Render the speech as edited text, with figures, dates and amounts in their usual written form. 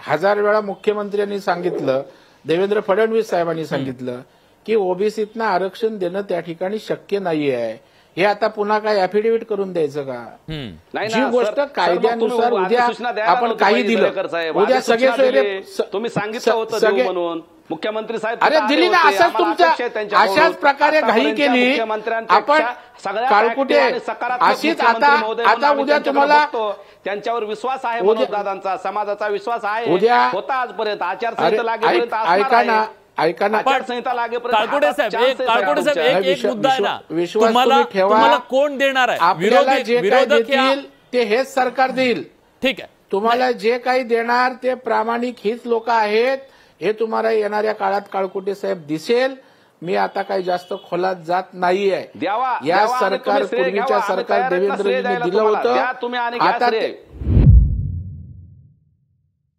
1000 वेळा मुख्यमंत्र्यांनी सांगितलं, देवेंद्र फडणवीस साहेबांनी सांगितलं की ओबीसीतनं आरक्षण देणं त्या ठिकाणी शक्य नाहीये. हे आता पुन्हा काय ऍफिडेव्हिट करून द्यायचं का? जी गोष्ट कायद्यानुसार उद्या आपण काही दिलं, उद्या सगळे सोयरे तुम्ही सांगितलं होतं देऊ म्हणून मुख्यमंत्री साहेब. अरे दिली ना, असंच तुमच्या अशाच प्रकारे घाई केली आपण. काळकुटे अशीच आता उद्या तुम्हाला त्यांच्यावर विश्वास आहे, मनोजदादांचा समाजाचा विश्वास आहे, उद्या होता आजपर्यंत. आचारसंहिता लागेपर्यंत ऐका ना, आचारसंहिता लागेपर्यंत. काळकोटे साहेब एक मुद्दा आहे ना, तुम्हाला कोण देणार आहे? आपल्याला जे काही देतील ते हेच सरकार देईल. ठीक आहे, तुम्हाला जे काही देणार ते प्रामाणिक हीच लोक आहेत, हे तुम्हाला येणाऱ्या काळात काळकुटे साहेब दिसेल. मी आता काही जास्त खोलात जात नाहीये. या सरकार पूर्वीच्या सरकार देवेंद्रजींनी दिलं होतं, आता